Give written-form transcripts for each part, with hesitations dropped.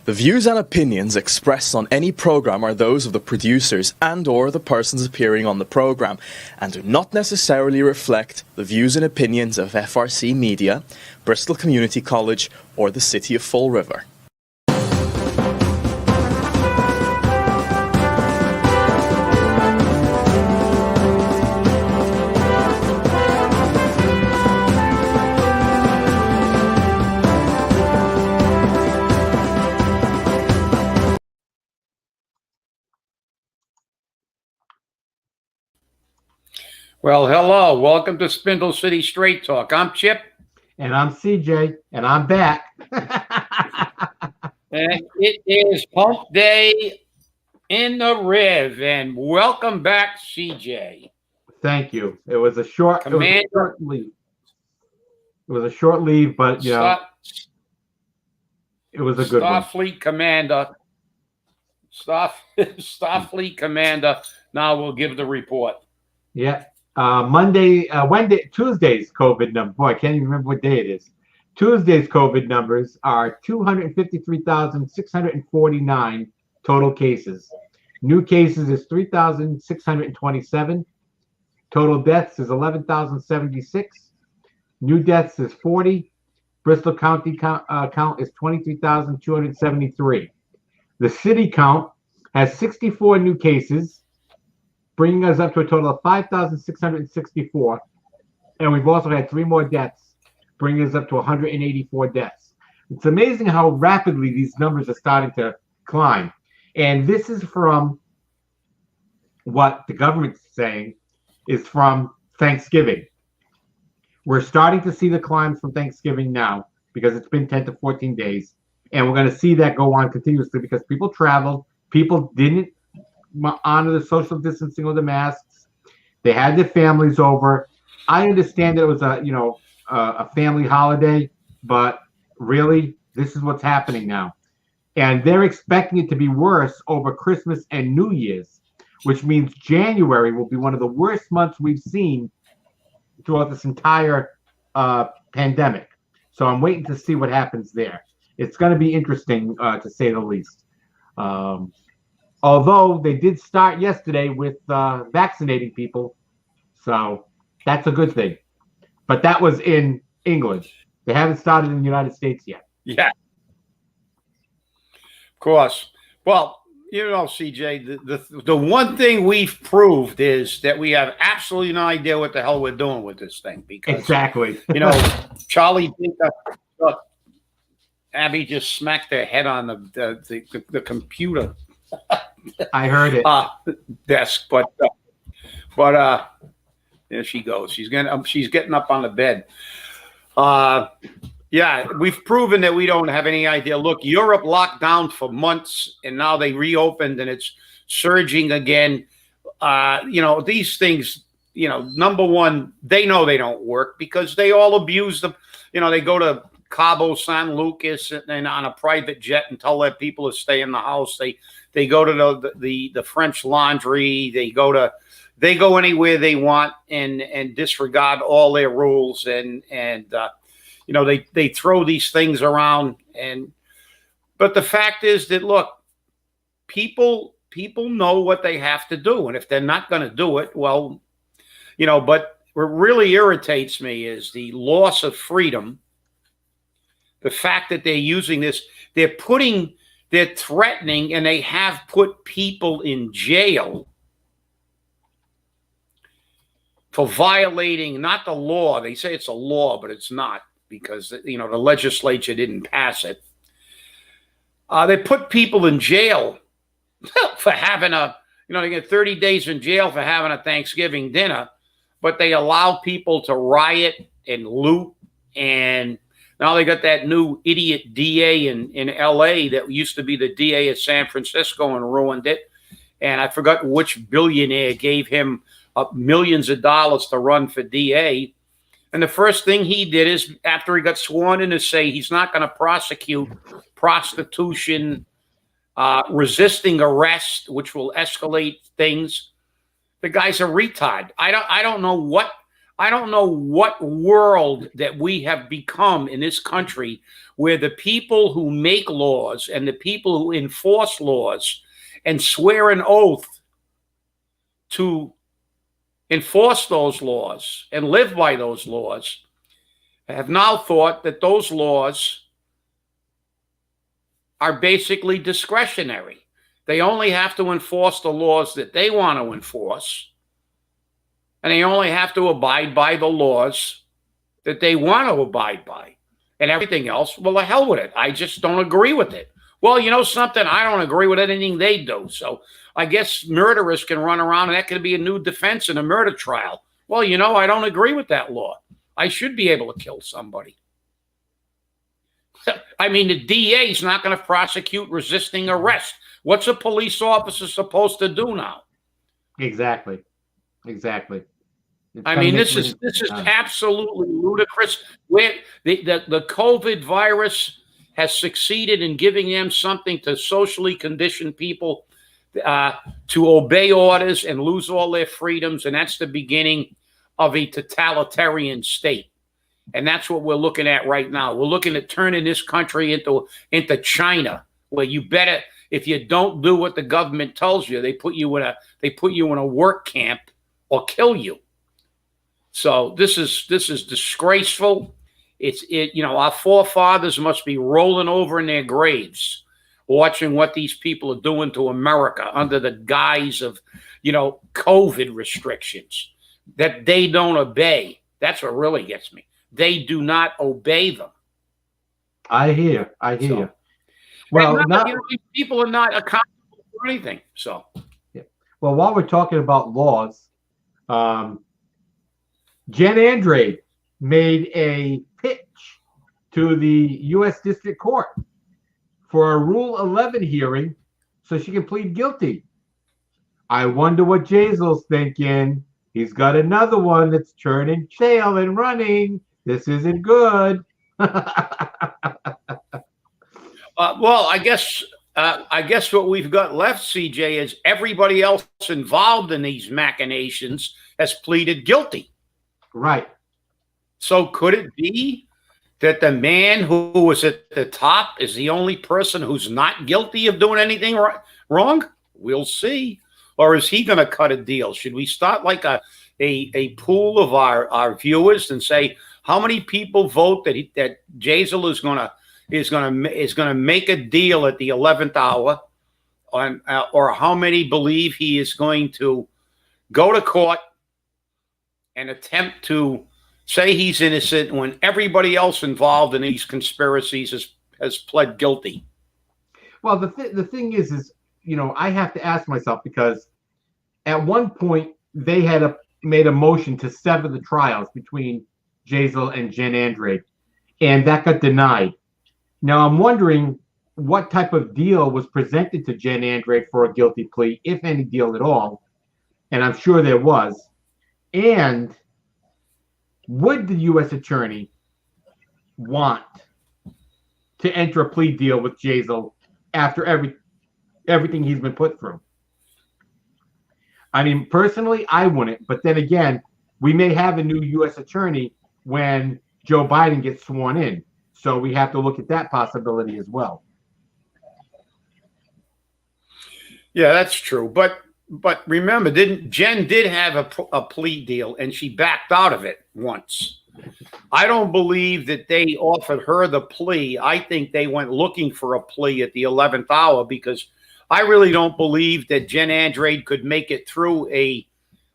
The views and opinions expressed on any program are those of the producers and/or the persons appearing on the program, and do not necessarily reflect the views and opinions of FRC Media, Bristol Community College, or the City of Fall River. Well, hello. Welcome to Spindle City Straight Talk. I'm Chip. And I'm CJ. And I'm back. And it is Hump Day in the Riv. And welcome back, CJ. Thank you. It was a short leave. It was a short leave, but you know, it was a good one. Starfleet Commander. Starfleet Commander. Now we'll give the report. Yeah. Wednesday, Tuesday's COVID number. Boy, I can't even remember what day it is. Tuesday's COVID numbers are 253,649 total cases. New cases is 3,627. Total deaths is 11,076. New deaths is 40. Bristol County count is 23,273. The city count has 64 new cases, bringing us up to a total of 5,664. And we've also had 3 more deaths, bringing us up to 184 deaths. It's amazing how rapidly these numbers are starting to climb. And this is from what the government's saying is from Thanksgiving. We're starting to see the climbs from Thanksgiving now because it's been 10 to 14 days. And we're going to see that go on continuously because people traveled, people didn't honor the social distancing or the masks. They had their families over. I understand that it was a family holiday, but really, this is what's happening now. And they're expecting it to be worse over Christmas and New Year's, which means January will be one of the worst months we've seen throughout this entire pandemic. So I'm waiting to see what happens there. It's going to be interesting, to say the least. Although they did start yesterday with vaccinating people. So that's a good thing. But that was in England. They haven't started in the United States yet. Yeah. Of course. Well, you know, CJ, the one thing we've proved is that we have absolutely no idea what the hell we're doing with this thing. Because, exactly. You know, Charlie, Abby just smacked her head on the computer. I heard it. Desk, but there she goes. She's getting up on the bed. Yeah, we've proven that we don't have any idea. Look, Europe locked down for months, and now they reopened, and it's surging again. You know, these things. You know, number one, they know they don't work because they all abuse them. You know, they go to Cabo San Lucas and on a private jet and tell their people to stay in the house. They go to the French Laundry. They go anywhere they want and disregard all their rules and you know, they throw these things around but the fact is that, look, people know what they have to do, and if they're not going to do it, well, you know. But what really irritates me is the loss of freedom. The fact that they're using this, they're threatening, and they have put people in jail for violating not the law. They say it's a law, but it's not because, you know, the legislature didn't pass it. They put people in jail for having they get 30 days in jail for having a Thanksgiving dinner, but they allow people to riot and loot, and now they got that new idiot DA in L.A. that used to be the DA of San Francisco and ruined it. And I forgot which billionaire gave him millions of dollars to run for DA. And the first thing he did is, after he got sworn in, to say he's not going to prosecute prostitution, resisting arrest, which will escalate things. The guy's a retard. I don't know what I don't know what world that we have become in this country where the people who make laws and the people who enforce laws and swear an oath to enforce those laws and live by those laws have now thought that those laws are basically discretionary. They only have to enforce the laws that they want to enforce, and they only have to abide by the laws that they want to abide by. And everything else, well, the hell with it. I just don't agree with it. Well, you know something? I don't agree with anything they do. So I guess murderers can run around, and that could be a new defense in a murder trial. Well, you know, I don't agree with that law. I should be able to kill somebody. I mean, the DA is not going to prosecute resisting arrest. What's a police officer supposed to do now? Exactly. I mean, this is absolutely ludicrous. Where the COVID virus has succeeded in giving them something to socially condition people to obey orders and lose all their freedoms, and that's the beginning of a totalitarian state. And that's what we're looking at right now. We're looking at turning this country into China, where you better, if you don't do what the government tells you, they put you in a work camp or kill you. So this is disgraceful. Our forefathers must be rolling over in their graves, watching what these people are doing to America under the guise of, COVID restrictions that they don't obey. That's what really gets me. They do not obey them. I hear. Well, people are not accountable for anything. So, yeah. Well, while we're talking about laws, Jen Andrade made a pitch to the U.S. District Court for a Rule 11 hearing so she can plead guilty. I wonder what Jazel's thinking. He's got another one that's turning tail and running. This isn't good. Well, I guess what we've got left, CJ, is everybody else involved in these machinations has pleaded guilty. Right. So could it be that the man who was at the top is the only person who's not guilty of doing anything wrong? We'll see. Or is he going to cut a deal? Should we start like a pool of our viewers and say how many people vote that Jazel is going to make a deal at the 11th hour, or how many believe he is going to go to court and attempt to say he's innocent when everybody else involved in these conspiracies has pled guilty? Well, the thing is, I have to ask myself, because at one point they had made a motion to sever the trials between Jazel and Jen Andrade, and that got denied. Now I'm wondering what type of deal was presented to Jen Andrade for a guilty plea, if any deal at all, and I'm sure there was. And would the U.S. attorney want to enter a plea deal with Jazel after everything he's been put through? I mean, personally, I wouldn't. But then again, we may have a new U.S. attorney when Joe Biden gets sworn in. So we have to look at that possibility as well. Yeah, that's true. But remember, Jen did have a plea deal, and she backed out of it once. I don't believe that they offered her the plea. I think they went looking for a plea at the 11th hour, because I really don't believe that Jen Andrade could make it through a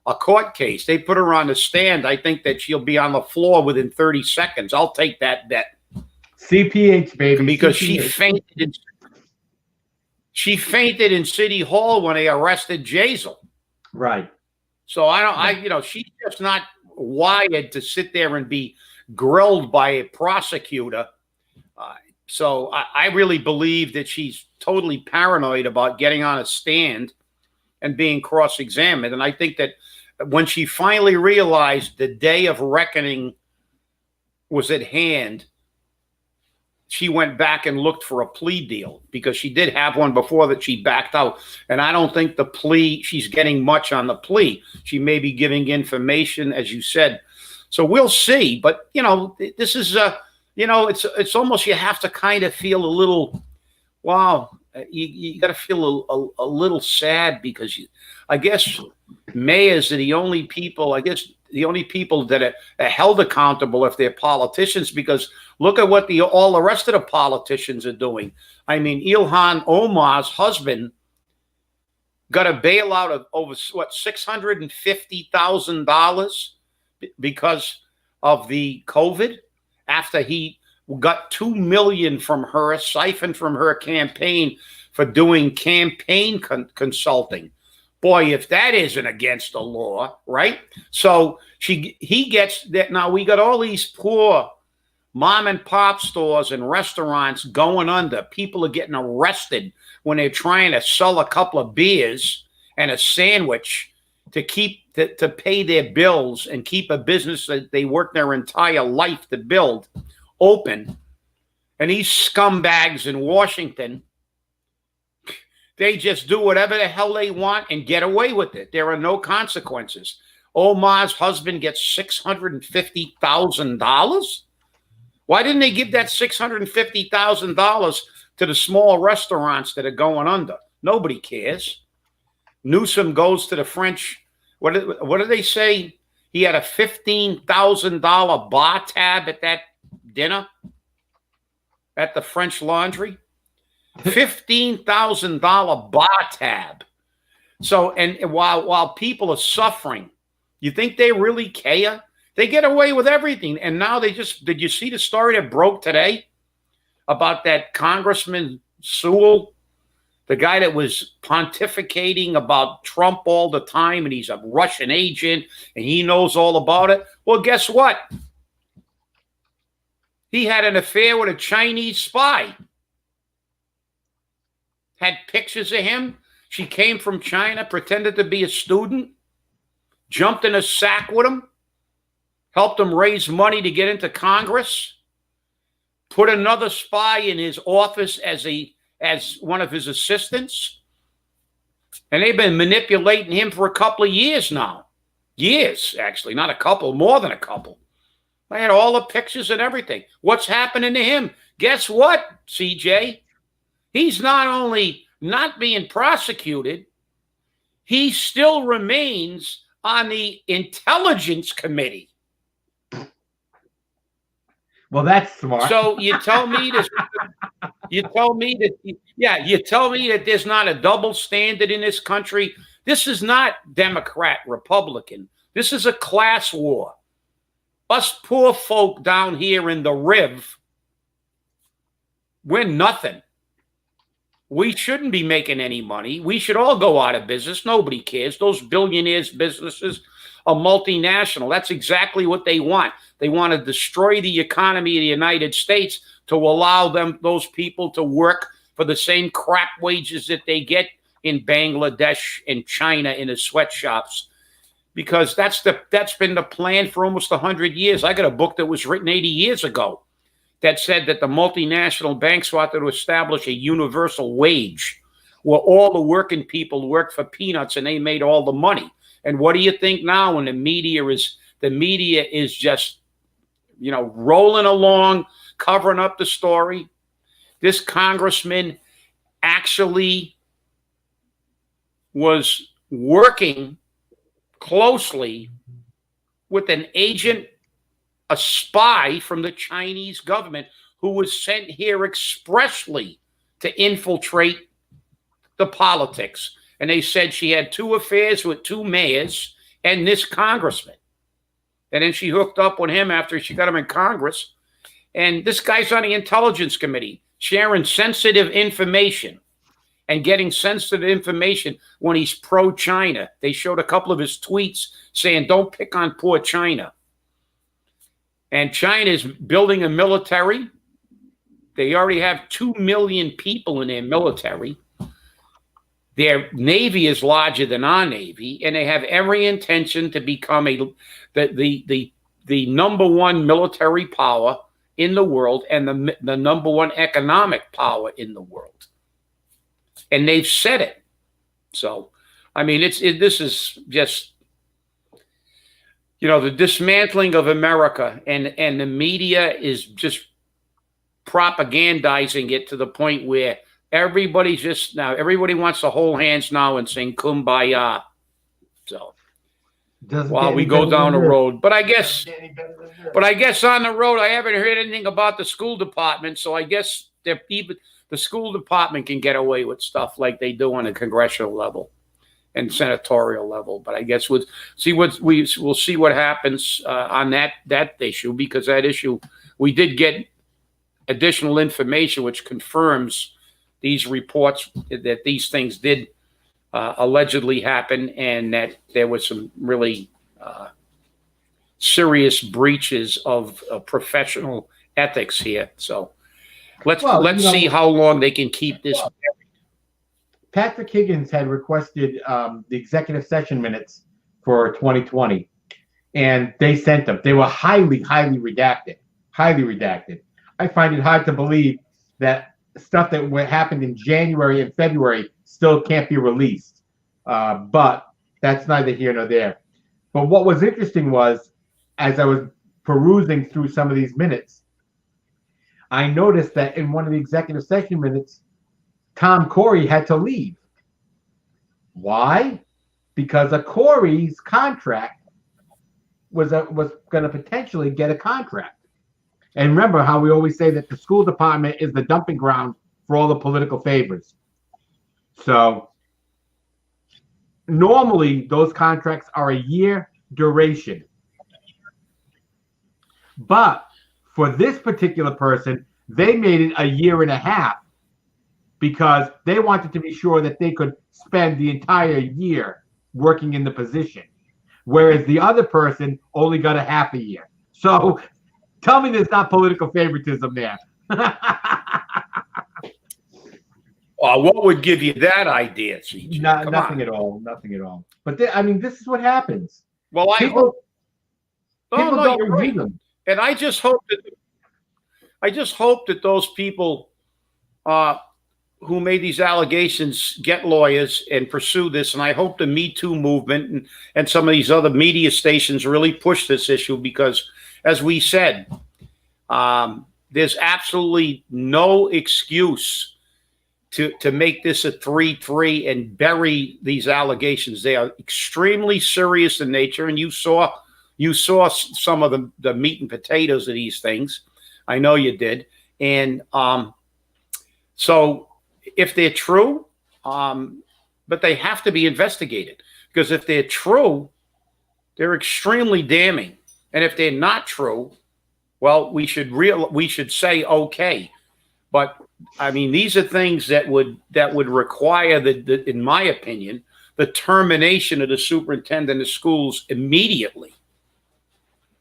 court case. They put her on the stand. I think that she'll be on the floor within 30 seconds. I'll take that bet. CPH, baby. Because CPH. she fainted in City Hall when they arrested Jazel. Right. So she's just not wired to sit there and be grilled by a prosecutor. So I really believe that she's totally paranoid about getting on a stand and being cross-examined. And I think that when she finally realized the day of reckoning was at hand, she went back and looked for a plea deal, because she did have one before that she backed out. And I don't think she's getting much on the plea. She may be giving information, as you said, So we'll see. But, this is, it's almost, you have to kind of feel a little, wow, you got to feel a little sad because I guess mayors are the only people, that are held accountable if they're politicians, because look at what all the rest of the politicians are doing. I mean, Ilhan Omar's husband got a bailout of over $650,000 because of the COVID, after he got $2 million from her, siphoned from her campaign for doing campaign consulting. Boy, if that isn't against the law, right? So he gets that. Now we got all these poor mom and pop stores and restaurants going under. People are getting arrested when they're trying to sell a couple of beers and a sandwich to pay their bills and keep a business that they worked their entire life to build open. And these scumbags in Washington, they just do whatever the hell they want and get away with it. There are no consequences. Omar's husband gets $650,000. Why didn't they give that $650,000 to the small restaurants that are going under? Nobody cares. Newsom goes to the French. What do they say? He had a $15,000 bar tab at that dinner at the French Laundry. $15,000 bar tab. So, and while people are suffering, you think they really care? They get away with everything. And now did you see the story that broke today about that Congressman Sewell, the guy that was pontificating about Trump all the time, and he's a Russian agent and he knows all about it? Well, guess what? He had an affair with a Chinese spy. Had pictures of him. She came from China, pretended to be a student, jumped in a sack with him, helped him raise money to get into Congress, put another spy in his office as one of his assistants. And they've been manipulating him for a couple of years now. Years, actually, not a couple, more than a couple. I had all the pictures and everything. What's happening to him? Guess what, CJ? He's not only not being prosecuted, he still remains on the Intelligence Committee. Well, that's smart. So you tell me that there's not a double standard in this country. This is not Democrat, Republican. This is a class war. Us poor folk down here in the Riv, we're nothing. We shouldn't be making any money. We should all go out of business. Nobody cares. Those billionaires' businesses are multinational. That's exactly what they want. They want to destroy the economy of the United States to allow those people to work for the same crap wages that they get in Bangladesh and China in the sweatshops. Because that's been the plan for almost 100 years. I got a book that was written 80 years ago that said that the multinational banks wanted to establish a universal wage where all the working people worked for peanuts and they made all the money. And what do you think now when the media is just, rolling along, covering up the story? This congressman actually was working closely with an agent, a spy from the Chinese government who was sent here expressly to infiltrate the politics. And they said she had 2 affairs with 2 mayors and this congressman. And then she hooked up with him after she got him in Congress. And this guy's on the Intelligence Committee, sharing sensitive information and getting sensitive information when he's pro-China. They showed a couple of his tweets saying, don't pick on poor China. And China is building a military. They already have 2 million people in their military. Their navy is larger than our navy, and they have every intention to become the number 1 military power in the world and the number 1 economic power in the world. And they've said it. So, I mean, this is just, You know, the dismantling of America, and the media is just propagandizing it to the point where everybody wants to hold hands now and sing kumbaya. So while we go down the road, but I guess on the road, I haven't heard anything about the school department. So I guess the school department can get away with stuff like they do on a congressional level and senatorial level. But I guess we'll see what happens on that issue, because that issue, we did get additional information which confirms these reports that these things did allegedly happen, and that there was some really serious breaches of professional ethics here. So let's see how long they can keep this. Patrick Higgins had requested the executive session minutes for 2020, and they sent them. They were highly, highly redacted. Highly redacted. I find it hard to believe that stuff that happened in January and February still can't be released. But that's neither here nor there. But what was interesting was, as I was perusing through some of these minutes, I noticed that in one of the executive session minutes, Tom Corey had to leave. Why? Because a Corey's contract was going to potentially get a contract. And remember how we always say that the school department is the dumping ground for all the political favors. So normally those contracts are a year duration. But for this particular person, they made it a year and a half because they wanted to be sure that they could spend the entire year working in the position, whereas the other person only got a half a year. So tell me there's not political favoritism there. What would give you that idea, CJ? Nothing at all. Nothing at all. But this is what happens. Well, people don't you're review right. them. And I just hope that those people who made these allegations get lawyers and pursue this. And I hope the Me Too movement and some of these other media stations really push this issue, because, as we said, there's absolutely no excuse to make this a 3-3 and bury these allegations. They are extremely serious in nature, and you saw some of the meat and potatoes of these things. I know you did. And so if they're true, but they have to be investigated, because if they're true, they're extremely damning. And if they're not true, well, we should say okay. But I mean, these are things that would require in my opinion, the termination of the superintendent of schools immediately.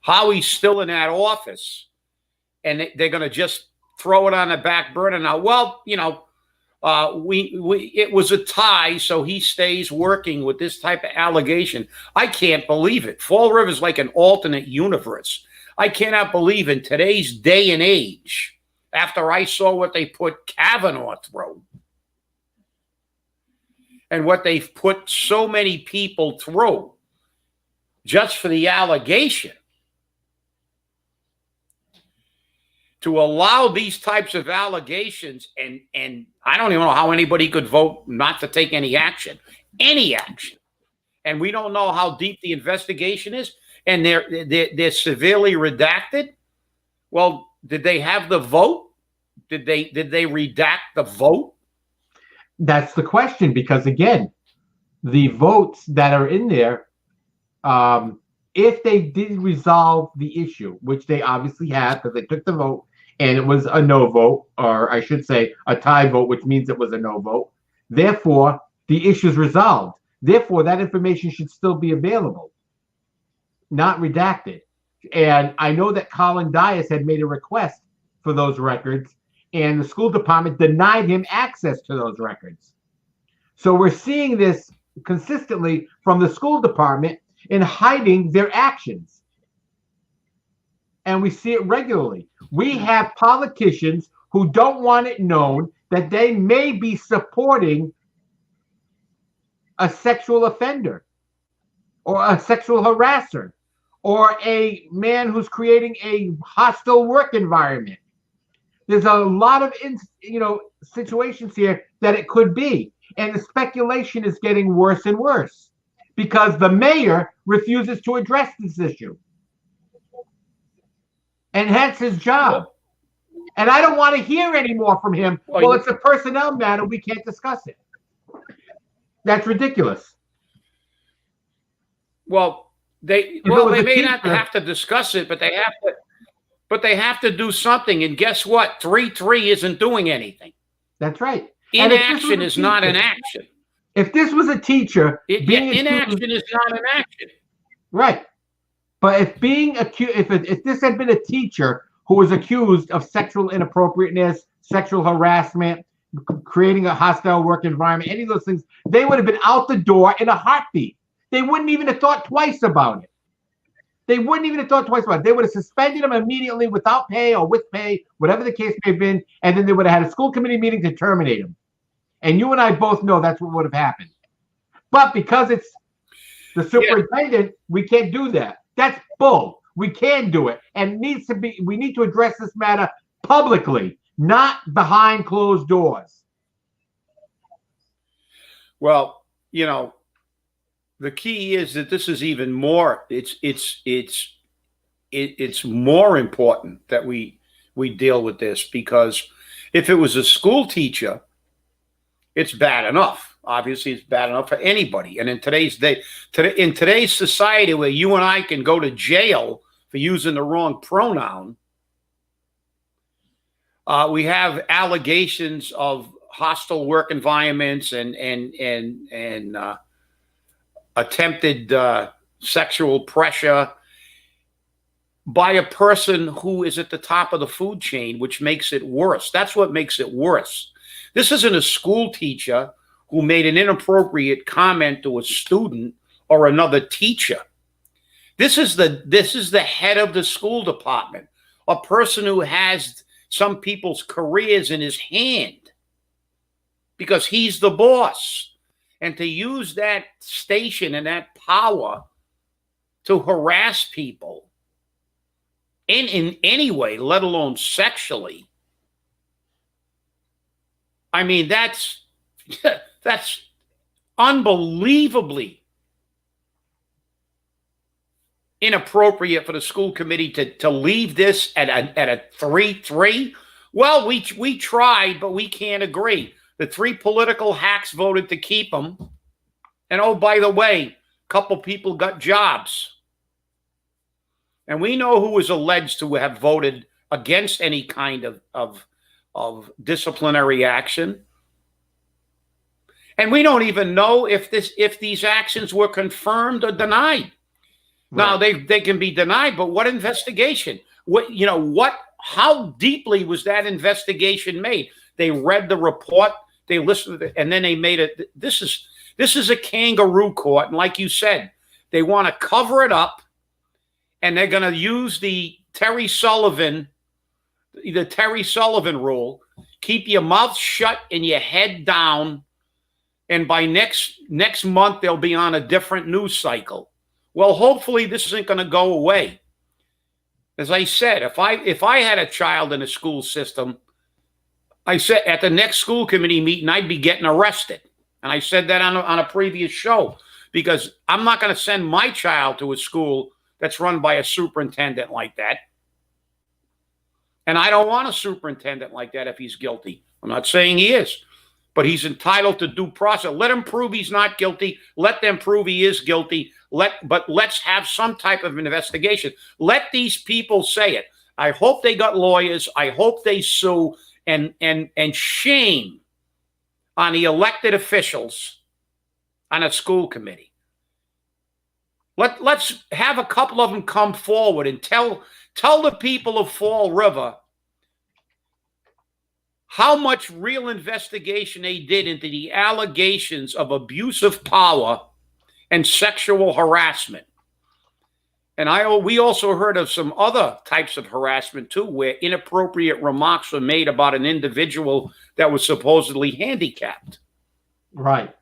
How he's still in that office, and they're going to just throw it on the back burner now. Well, it was a tie, so he stays working with this type of allegation. I can't believe it. Fall River is like an alternate universe. I cannot believe in today's day and age, after I saw what they put Kavanaugh through and what they've put so many people through just for the allegation, to allow these types of allegations, and I don't even know how anybody could vote not to take any action. And we don't know how deep the investigation is, and they're severely redacted. Well, did they have the vote? Did they redact the vote? That's the question, because again, the votes that are in there, if they did resolve the issue, which they obviously have, because they took the vote and it was a no vote, or I should say a tie vote, which means it was a no vote. Therefore, the issue is resolved. Therefore, that information should still be available, not redacted. And I know that Colin Dias had made a request for those records, and the school department denied him access to those records. So we're seeing this consistently from the school department in hiding their actions. And we see it regularly. We have politicians who don't want it known that they may be supporting a sexual offender or a sexual harasser or a man who's creating a hostile work environment. There's a lot of situations here that it could be, and the speculation is getting worse and worse because the mayor refuses to address this issue, and hence his job. And I don't want to hear any more from him. Well, it's a personnel matter. We can't discuss it. That's ridiculous. Well, they may not have to discuss it, but they have to. But they have to do something. And guess what? 3-3 isn't doing anything. That's right. Inaction is not an action. If this was a teacher, inaction is not an action. Right. But if this had been a teacher who was accused of sexual inappropriateness, sexual harassment, creating a hostile work environment, any of those things, they would have been out the door in a heartbeat. They wouldn't even have thought twice about it. They wouldn't even have thought twice about it. They would have suspended him immediately without pay or with pay, whatever the case may have been, and then they would have had a school committee meeting to terminate him. And you and I both know that's what would have happened. But because it's the superintendent, we can't do that. That's bull. We can do it. And we need to address this matter publicly, not behind closed doors. Well, the key is that this is even more. It's more important that we deal with this, because if it was a school teacher, it's bad enough. Obviously, it's bad enough for anybody. And in today's society, where you and I can go to jail for using the wrong pronoun, we have allegations of hostile work environments and attempted sexual pressure by a person who is at the top of the food chain, which makes it worse. That's what makes it worse. This isn't a school teacher who made an inappropriate comment to a student or another teacher. This is the head of the school department, a person who has some people's careers in his hand because he's the boss. And to use that station and that power to harass people in any way, let alone sexually, I mean, that's unbelievably inappropriate for the school committee to leave this at a 3-3. Well, we tried, but we can't agree. The 3 political hacks voted to keep him. And oh, by the way, a couple people got jobs. And we know who was alleged to have voted against any kind of disciplinary action. And we don't even know if these actions were confirmed or denied. Right. Now they can be denied, but what investigation? How deeply was that investigation made? They read the report, they listened to it, and then they made it. This is a kangaroo court, and like you said, they want to cover it up, and they're going to use the Terry Sullivan rule: keep your mouth shut and your head down, and by next month they'll be on a different news cycle. Well, hopefully this isn't going to go away. As I said, if I had a child in a school system, I said at the next school committee meeting, I'd be getting arrested. And I said that on a previous show, because I'm not going to send my child to a school that's run by a superintendent like that. And I don't want a superintendent like that if he's guilty. I'm not saying he is, but he's entitled to due process. Let him prove he's not guilty. Let them prove he is guilty. But let's have some type of investigation. Let these people say it. I hope they got lawyers. I hope they sue, and shame on the elected officials on a school committee. Let's have a couple of them come forward and tell the people of Fall River how much real investigation they did into the allegations of abuse of power and sexual harassment. And we also heard of some other types of harassment too, where inappropriate remarks were made about an individual that was supposedly handicapped. Right.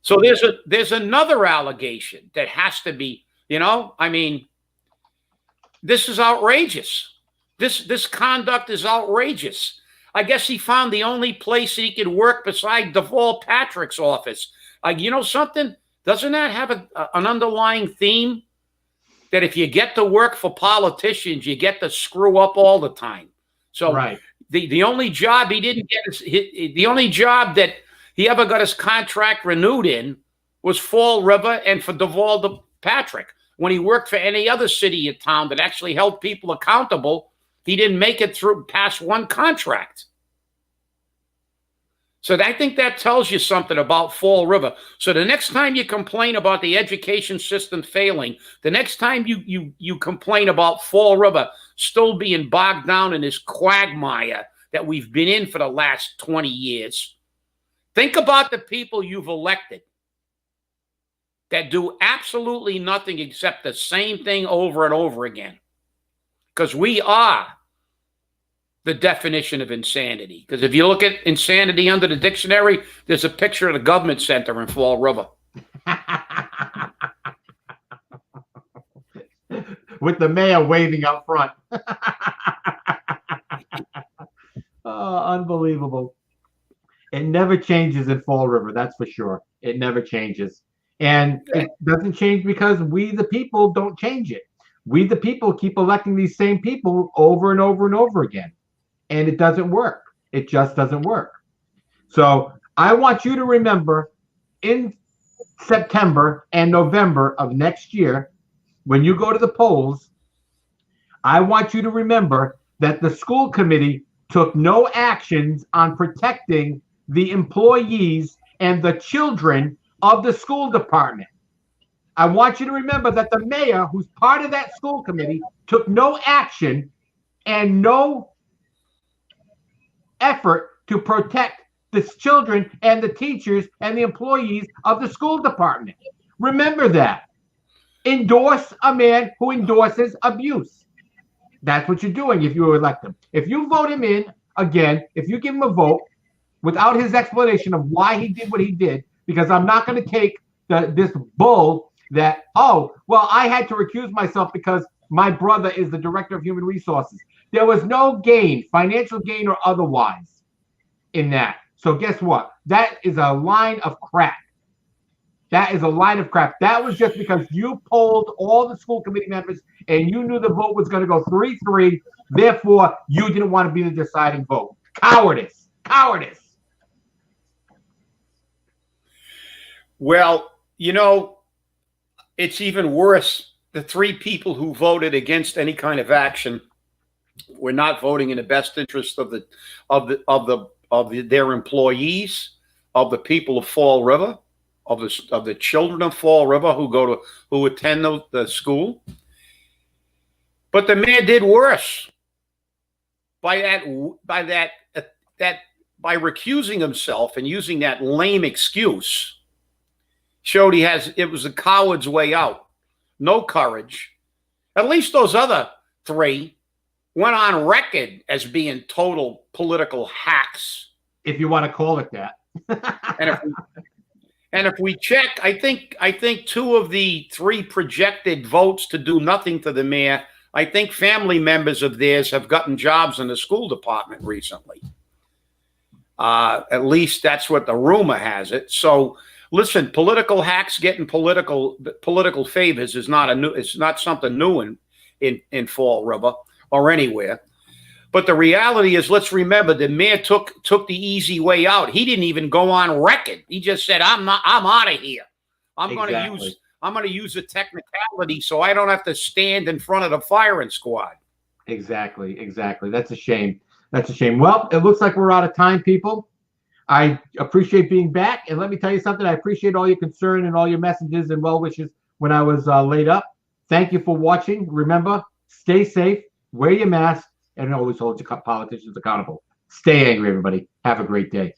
So there's another allegation that has to be You know, I mean, this is outrageous. This conduct is outrageous. I guess he found the only place he could work beside Deval Patrick's office. You know something? Doesn't that have an underlying theme? That if you get to work for politicians, you get to screw up all the time. So Right. the only job he didn't get the only job that he ever got his contract renewed in was Fall River and for Deval Patrick. When he worked for any other city or town that actually held people accountable, he didn't make it through past one contract. So I think that tells you something about Fall River. So the next time you complain about the education system failing, the next time you complain about Fall River still being bogged down in this quagmire that we've been in for the last 20 years, think about the people you've elected that do absolutely nothing except the same thing over and over again. Because we are the definition of insanity. Because if you look at insanity under the dictionary, there's a picture of the government center in Fall River. With the mayor waving out front. Oh, unbelievable. It never changes in Fall River, that's for sure. It never changes. And it doesn't change because we, the people, don't change it. We, the people, keep electing these same people over and over and over again. And it doesn't work. It just doesn't work. So I want you to remember in September and November of next year, when you go to the polls, I want you to remember that the school committee took no actions on protecting the employees and the children of the school department. I want you to remember that the mayor, who's part of that school committee, took no action and no effort to protect the children and the teachers and the employees of the school department. Remember that. Endorse a man who endorses abuse. That's what you're doing if you elect him. If you vote him in again, if you give him a vote without his explanation of why he did what he did, because I'm not going to take this bull that, oh, well, I had to recuse myself because my brother is the director of human resources. There was no gain, financial gain or otherwise, in that. So guess what? That is a line of crap. That is a line of crap. That was just because you polled all the school committee members and you knew the vote was going to go 3-3. Therefore, you didn't want to be the deciding vote. Cowardice. Cowardice. Well, you know, it's even worse. The three people who voted against any kind of action were not voting in the best interest of their employees, of the people of Fall River, of the children of Fall River who attend the school. But the mayor did worse by recusing himself and using that lame excuse. Showed it was a coward's way out. No courage. At least those other three went on record as being total political hacks. If you want to call it that. And if we check, I think two of the three projected votes to do nothing to the mayor, I think family members of theirs have gotten jobs in the school department recently. At least that's what the rumor has it. So listen, political hacks getting political favors is it's not something new in Fall River or anywhere. But the reality is, let's remember, the mayor took the easy way out. He didn't even go on record. He just said, I'm out of here. I'm going to use a technicality so I don't have to stand in front of the firing squad. Exactly. That's a shame. Well, it looks like we're out of time, people. I appreciate being back. And let me tell you something. I appreciate all your concern and all your messages and well wishes when I was laid up. Thank you for watching. Remember, stay safe, wear your mask, and always hold your politicians accountable. Stay angry, everybody. Have a great day.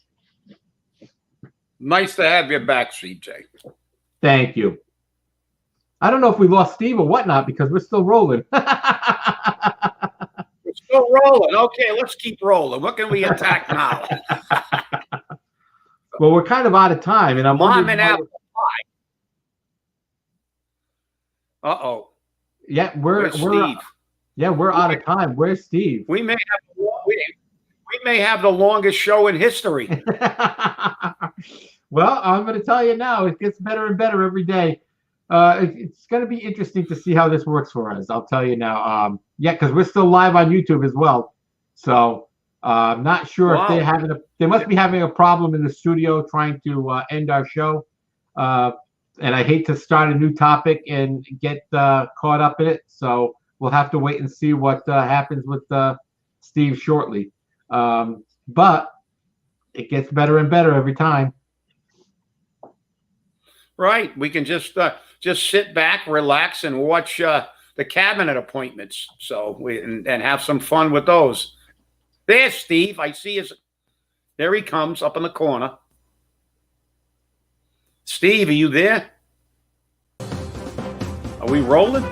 Nice to have you back, CJ. Thank you. I don't know if we lost Steve or whatnot because we're still rolling. We're still rolling. Okay, let's keep rolling. What can we attack now? Well, we're kind of out of time, and I'm Mom and apple pie. Uh-oh. Yeah, Where's Steve? We're out of time. Where's Steve? We may have the longest show in history. Well, I'm going to tell you now, it gets better and better every day. It's going to be interesting to see how this works for us. I'll tell you now. Because we're still live on YouTube as well. So I'm not sure if they must be having a problem in the studio trying to end our show. And I hate to start a new topic and get caught up in it. So we'll have to wait and see what happens with Steve shortly. But it gets better and better every time. Right. We can just sit back, relax, and watch the cabinet appointments. So and have some fun with those. There's Steve. I see there he comes up in the corner. Steve, are you there? Are we rolling?